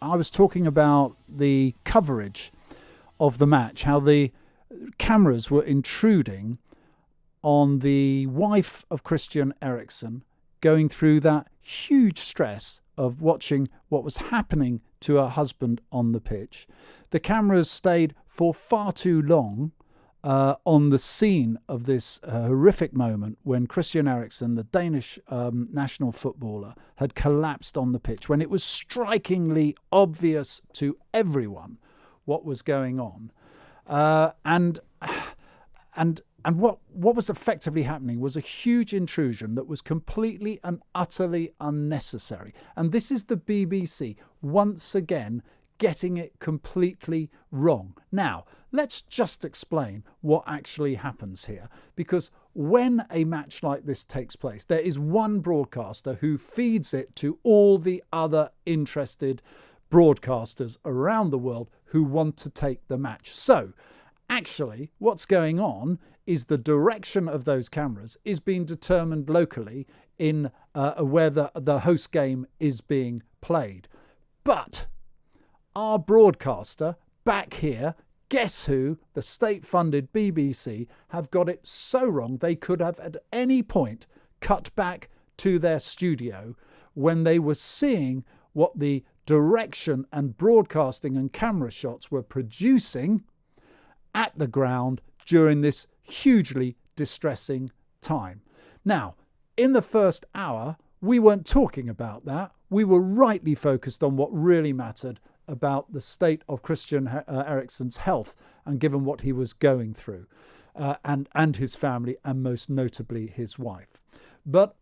I was talking about the coverage of the match, how the cameras were intruding on the wife of Christian Eriksen, going through that huge stress of watching what was happening to her husband on the pitch. The cameras stayed for far too long on the scene of this horrific moment when Christian Eriksen, the Danish national footballer, had collapsed on the pitch, when it was strikingly obvious to everyone what was going on. And what was effectively happening was a huge intrusion that was completely and utterly unnecessary. And this is the BBC once again getting it completely wrong. Now, let's just explain what actually happens here, because when a match like this takes place, there is one broadcaster who feeds it to all the other interested broadcasters around the world who want to take the match. So, actually, what's going on is the direction of those cameras is being determined locally in where the host game is being played. But our broadcaster back here, guess who? The state-funded BBC have got it so wrong they could have at any point cut back to their studio when they were seeing what the direction and broadcasting and camera shots were producing at the ground during this hugely distressing time. Now, in the first hour, we weren't talking about that. We were rightly focused on what really mattered about the state of Christian Eriksen's health, and given what he was going through, and his family, and most notably his wife. But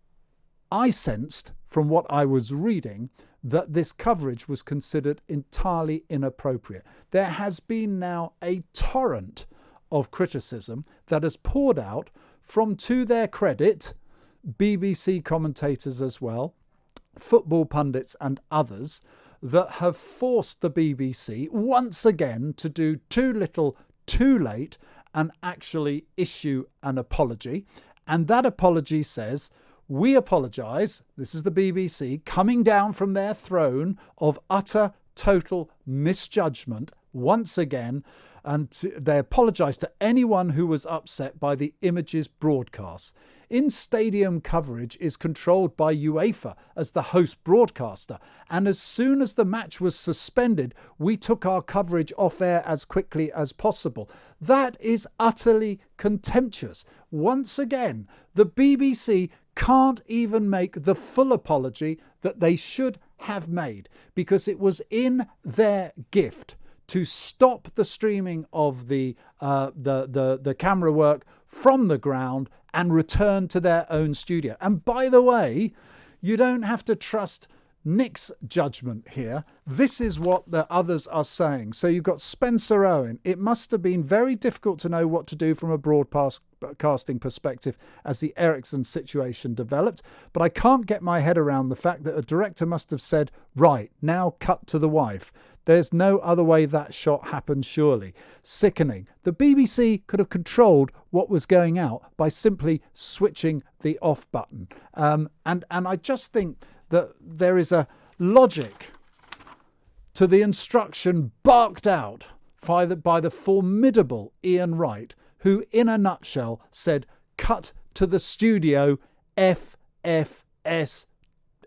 I sensed from what I was reading that this coverage was considered entirely inappropriate. There has been now a torrent of criticism that has poured out from, to their credit, BBC commentators as well, football pundits and others, that have forced the BBC once again to do too little, too late, and actually issue an apology. And that apology says, we apologise, this is the BBC, coming down from their throne of utter, total misjudgment once again, and they apologise to anyone who was upset by the images broadcast. In-stadium coverage is controlled by UEFA as the host broadcaster, and as soon as the match was suspended, we took our coverage off air as quickly as possible. That is utterly contemptuous. Once again, the BBC can't even make the full apology that they should have made, because it was in their gift to stop the streaming of the camera work from the ground and return to their own studio. And by the way, you don't have to trust Nick's judgment here. This is what the others are saying. So you've got Spencer Owen. It must have been very difficult to know what to do from a broadcasting perspective as the Eriksen situation developed. But I can't get my head around the fact that a director must have said, right, now cut to the wife. There's no other way that shot happened, surely. Sickening. The BBC could have controlled what was going out by simply switching the off button. And I just think that there is a logic to the instruction barked out by the formidable Ian Wright, who in a nutshell said, cut to the studio, FFS,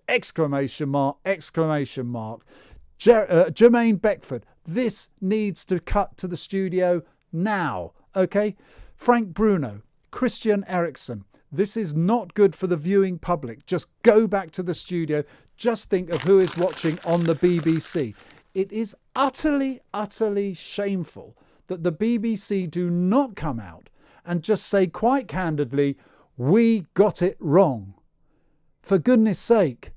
exclamation mark, exclamation mark. Jermaine Beckford, this needs to cut to the studio now, okay? Frank Bruno, Christian Eriksen, this is not good for the viewing public. Just go back to the studio. Just think of who is watching on the BBC. It is utterly, utterly shameful that the BBC do not come out and just say quite candidly, we got it wrong. For goodness sake,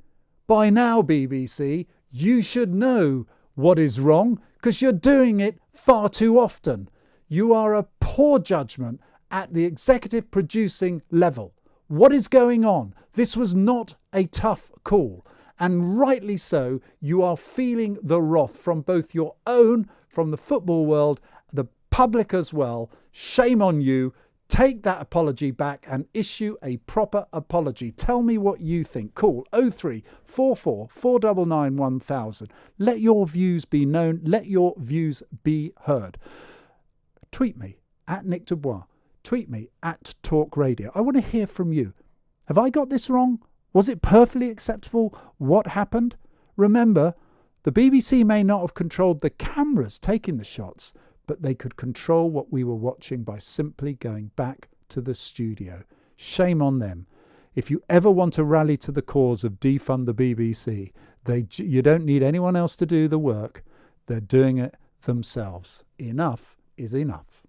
by now, BBC, you should know what is wrong, because you're doing it far too often. You are a poor judgment at the executive producing level. What is going on? This was not a tough call. And rightly so, you are feeling the wrath from both your own, from the football world, the public as well. Shame on you. Take that apology back and issue a proper apology. Tell me what you think. Call 0344 499 1000. Let your views be known. Let your views be heard. Tweet me at Nick Dubois. Tweet me at Talk Radio. I want to hear from you. Have I got this wrong? Was it perfectly acceptable? What happened? Remember, the BBC may not have controlled the cameras taking the shots, but they could control what we were watching by simply going back to the studio. Shame on them. If you ever want to rally to the cause of defund the BBC, you don't need anyone else to do the work. They're doing it themselves. Enough is enough.